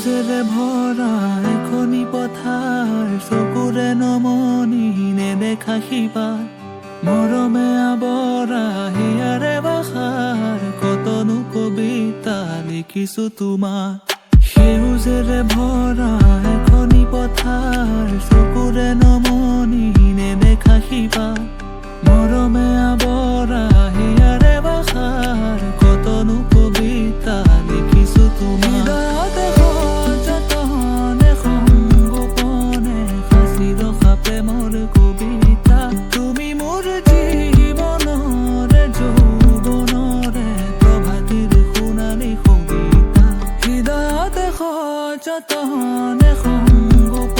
সেউজেৰে ভৰা এখনি পথাৰ, চকুৰে নমনি নেদেখা সিপাৰ, মৰমে আৱৰা হিয়াৰে বাখাৰ, কতনো কবিতা লিখিছো তোমাৰ। সেউজেৰে ভৰা এখনি পথাৰ, চকুৰে নমনি নেদেখা সিপাৰ, মৰমে আৱৰা হিয়াৰে বাখাৰ, কতনো কবিতা লিখিছো তোমাৰ। হৃদয়তে সযতনে সংগোপনে সাঁচি ৰখা প্ৰেমৰ কবিতা, তুমি মোৰ জীৱনৰে যৌৱনৰে প্ৰভাতিৰ সোণালী কবিতা। হৃদয়তে সযতনে সংগোপনে